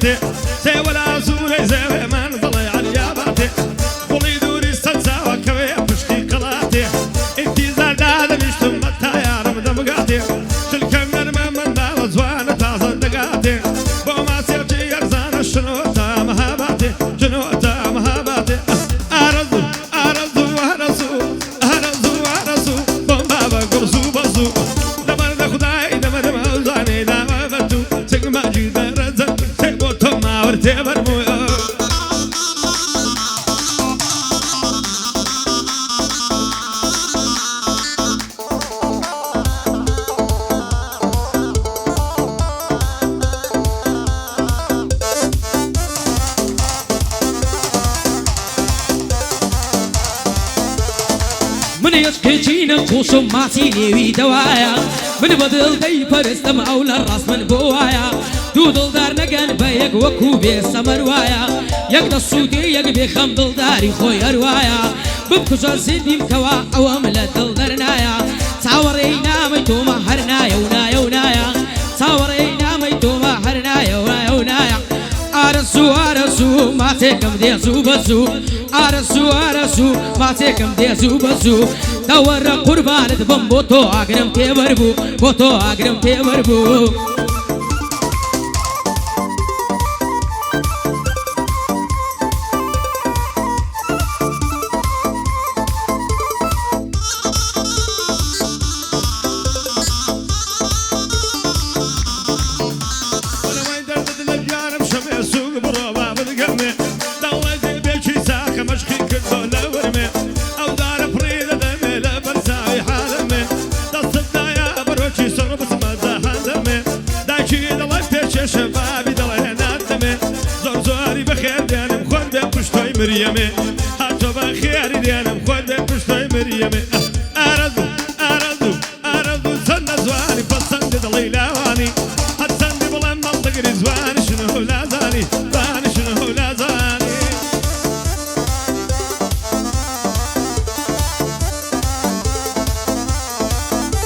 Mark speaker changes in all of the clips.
Speaker 1: باتي سي ولا زوري زي من ضلي عليا باتي قولي دوري السلسة وكوي بشكي قلاتي انتي زرداد بيشتم متى يا رمضان بقاتي شلكم نرمى من دا وزوانا تازا دقاتي بوما سيبتي يرزان شنو تامها باتي شنو تامها باتي أرزو أرزو أرزو أرزو أرزو بوما بقرزو بزو دمر دخداي دمر موزاني دمر بدو سيقما جيدا رزن سيبو توما ورتي برمو
Speaker 2: من يشكينا خوشم ماسيني ويدوايا من بدل دي فرستم أولى الراس من بوايا دودل دار نقن بيك وكوبي سمروايا يقدر السودي يقبي خمدل داري خوي أروايا ببكسر سيدي مكوا أوامل دلدرنايا صاورينا ميتوما هرنايا ونايا ونايا صاورينا ميتوما هرنايا ونايا ونايا أرسو أرسو ما تكم دي زوبزو أرسو أرسو ما تكم دي زوبزو دور قربان دبم بوتو أقرم تبربو بوتو أقرم تبربو
Speaker 1: مريمي هاتو بخير ديالم خود بشتاي مريمي أرزو أرزو أرزو سن زواني فسند دليلاني هتسند بلا منطق رزواني شنو لا زاني زاني شنو لا زاني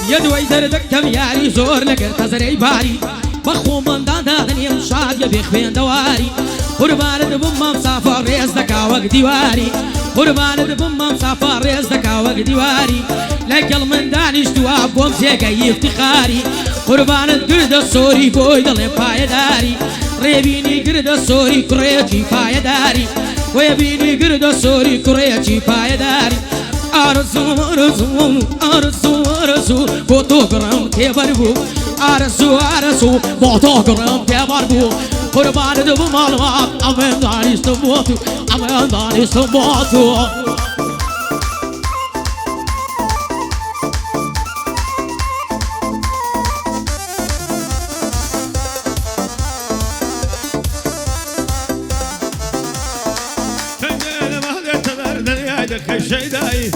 Speaker 2: يدوي دردكم ياري زور لك ارتزري باري بخو من دادني مشاد يبيخ بين دواري قربان دبم مسافر ريز دكا وق ديواري قربان دبم مسافر ريز دكا وق ديواري لكل من دانش تواب ومزيقا يفتخاري قربان قرد السوري بويد اللي بايداري ريبيني قرد السوري كريجي بايداري ويبيني قرد السوري كريجي بايداري أرسو أرسو أرسو أرسو فوتوغرام تبربو أرسو أرسو فوتوغرام تبربو قربان دبو مالوات أمين داني استموتو أمين داني استموتو
Speaker 1: فنجان مهدي تدردني عيدك الشيداي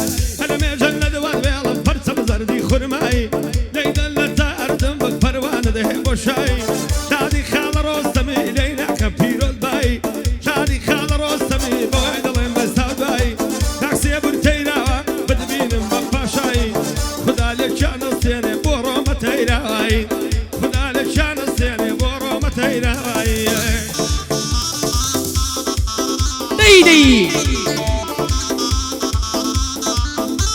Speaker 1: أنا مجلد والبيض فرسم زردي خرماي ليدا لتاردم بك فروان دهب وشاي شادي خال روستمي لينا كبيرو الباي شادي خال روستمي بوعد الله مستعد باي تاكسي ابو التيراوة بدبين مباشاي خدا لك شان السيني بورو متيراوي خدا لك شان السيني بورو متيراوي
Speaker 2: ديدي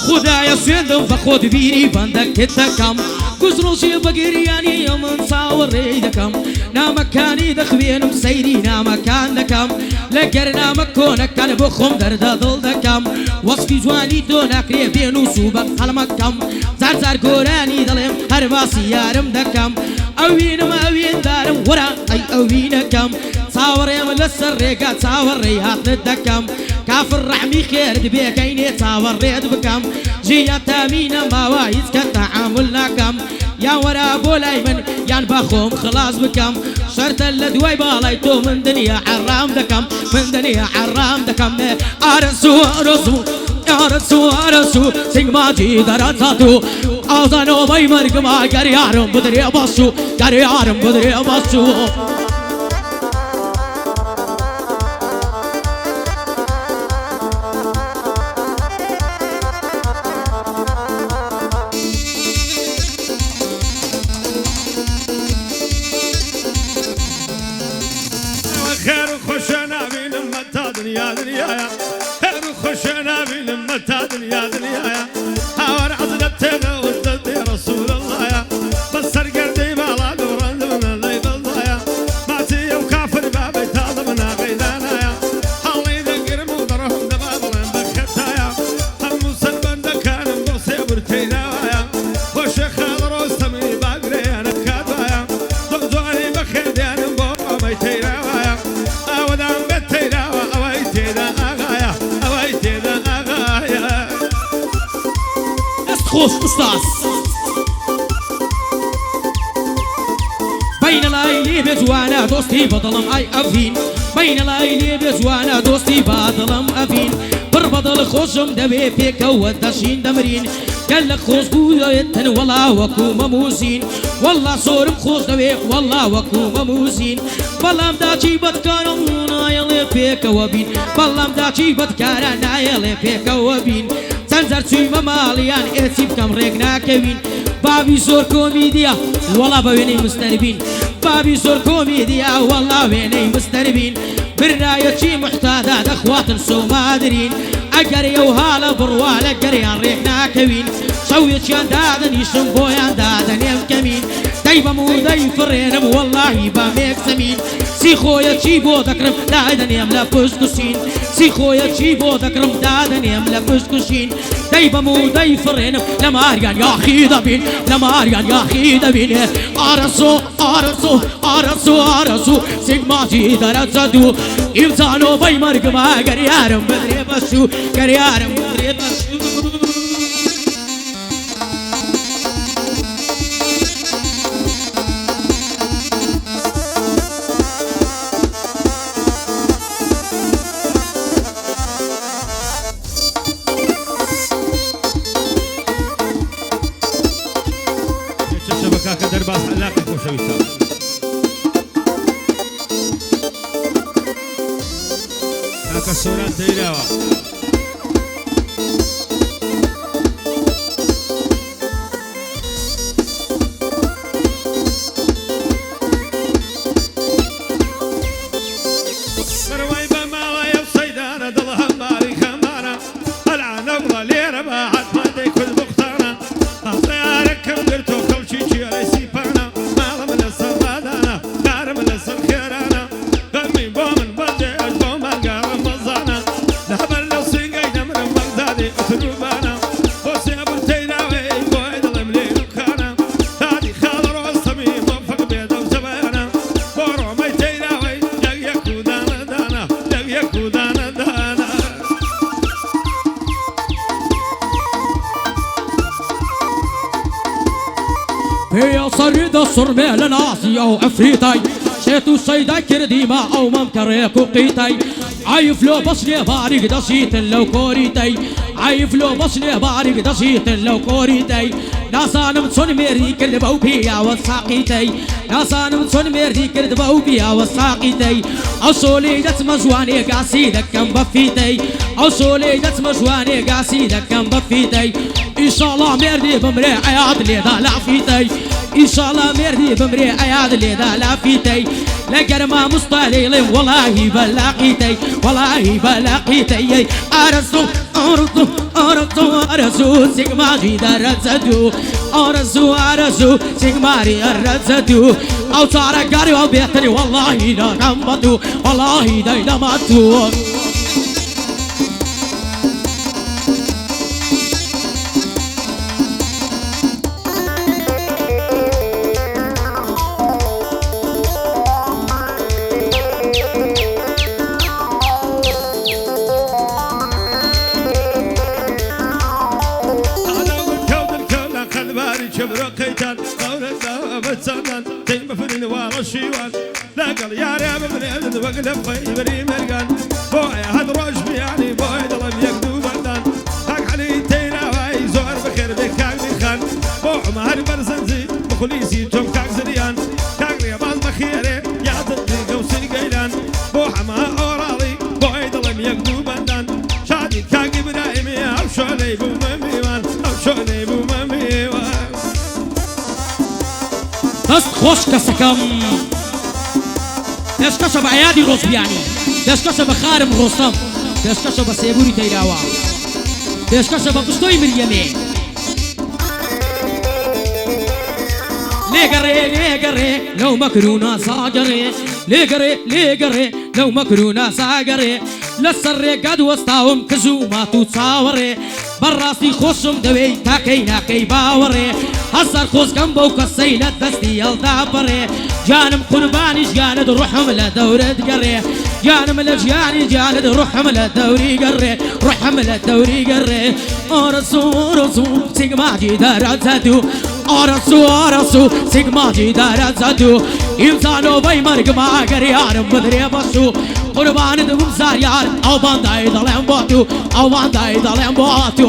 Speaker 2: خدايا سيدم فخود بيني بندك التكم قزروشي بقرياني يوم صاور ريدكم نامكاني دخبين مسيري نامكانكم لقرنا مكونك كان بخم درد ضلدكم وصفي جواني دونك ريبين وسوبك خلمكم زار قراني ظلم هرباسي يارم دكم اوين ما اوين دارم ورا اي اوينكم صاور يا ملسر ريقات صاور ريهات ندكم كافر رحمي خير دبيك عيني صاور ريد بكم جيات تامينا ما وايز كتعاملنا كم يا ورا ابو الايمن يا بخوم خلاص بكم شرط الدواي بالايتو من دنيا حرام دكم من دنيا حرام دكم ارسو ارسو ارسو ارسو سينغ ماجي دراتاتو اوزانو باي مرغما غريارم بدري اباسو غريارم بدري اباسو
Speaker 1: دنيايا خير وخشنا بلمة دنيا دنيايا هاور عزلتنا ودت يا رسول الله يا بسر قردي بالا دوران من اللي بالضايا ماتي وكافر بابي تاضمنا غيدانا يا حالي ذكر مودرهم دبابلين بكتايا هم مسلمان دكان بوسي برتينا يا وشيخ الرستمي باقري انا كادايا ضغزوني بخديان بوقا ميتينا يا اودان بتينا اويتينا اغايا اويتينا اغايا
Speaker 2: خوش استاذ بين العيلي بجوانا دوستي بطلم اي افين بين العيلي بجوانا دوستي بطلم افين بربطل خوشم دبي فيك ودشين دمرين قال لك خوش قويتن والله وكو مموزين والله صورم خوش دبي والله وكو مموزين والله مداجي بتكارم نايل فيك وبين والله مداجي بتكارم نايل فيك وبين زنزر توی ممالیان اتیب کم ریگ نکوین بابی زور کمدیا والله ببینی مستربین بابی زور کمدیا والله ببینی مستربین برای چی محتاج اخوات سومادرین اگر یو حال بروال اگر یان ریگ نکوین شویت یان دادن یشم بویان دادن یم کمین دایبم و دای فرینم والله بامیک زمین سی خویا چی بود اکرم دادن یم لپش کشین سی خویا چی بود اکرم دادن یم لپش کشین دایبم و دای فرینم لماریان یا خیدا بین لماریان یا خیدا بین آرزو آرزو آرزو آرزو سیگما جی درد زدو امزانو بای مرگما گریارم بدری بشو گریارم بدری بشو
Speaker 1: درباس علاقة وشويتها هاك السوران ديراوا مروي بمالا يا صيدانة ضلها ماري خمانة العنة ولا ليرة بعد ما ديك المختارة أطيارك ودرتو كل شي جيري سيبانا مالا من السرادانا دار من السرخيرانا غمي بومن بدي أجبوم القارة مزانا لحبر لو سيقاي دمر مغزادي أتروبانا بوسي أبو التيلاوي بويد الامليل وكانا هادي خال روستمي موفق بيدا وزبانا بورو مي تيلاوي يقيقو دانا دانا يقيقو دانا دانا
Speaker 2: هي صريد الصرمي لناسي او افريتاي شيتو سيدا كردي ما او ممكريك وقيتاي عايف لو بصني بارك دسيت لو كوريتاي عايف لو بصني بارك دسيت لو كوريتاي ناسان متسون ميري كردبو بيا وساقيتاي ناسان متسون ميري كردبو بيا وساقيتاي اصولي دت مجواني قاسيدك كم بفيتاي اصولي دت مجواني قاسيدك كم بفيتاي ان شاء الله ميردي بمري عياد لي ذا لافيتاي ان شاء الله ميردي بمري عياد لي ذا لافيتاي لقر ما مستهلي والله بلاقيتي والله بلاقيتي ارزو ارزو ارزو ارزو سيغما جي درزدو ارزو ارزو سيغماري الرزدو او صار قاري وبيتني والله لا نمبتو والله لا نمبتو
Speaker 1: شبرقيتان قولتنا بتسنن تيم فرين ورشيوان لاقل يا ريب من يد وقلب خيبري مرقان بوي هاد روش بيعني بوي ضلم يقدو بندان حق علي تينا واي زور بخير بكاك بخان بوع مهر برزنزي بخليسي توم كاك زريان كاك لي باز بخيري يا تدري قوسي قيلان بوع ما اورالي بوي ضلم يقدو بندان شادي كاك ابراهيمي او شولي بو مميوان او شولي بو مميوان
Speaker 2: دست خوش کسکم دست کس بعیادی روزبیانی دست کس بخارم رستم پێشکەشە بە سێبوری تەیراوە پێشکەشە بە پشتۆی مریەمێ لێگەڕێ لێگەڕێ لەو مەکروونە ساگەڕێ لێگەڕێ لێگەڕێ لەو مەکروونە ساگەڕێ لەسەر ڕێگەد وەستاوم کەژ و مات و چاوەڕێ بەڕاستی خۆشم دەوێی تاکەی ناکەی باوەڕێ هەزار خۆزگەم بەو کەسەی لە دەستی هەڵدا بەڕێ جانم قوربانی ژیانت ڕوحم لە دەورت گەڕێ جانم لە ژیانی جانت ڕوحم لە دەوری گەڕێ ڕوحم لە دەوری گەڕێ ئۆرەسو ئۆرەسو سیگماجی دەرەجەدو ئۆرەسو ئۆرەسو سیگماجی دەرەجەدو ئیمزانۆبەی مەرگما ئەگەر یارم بدرێ بەسو قوربانت بم زار یار ئەو باندای دەڵێم بۆ تو ئەو باندای دەڵێم بۆ تو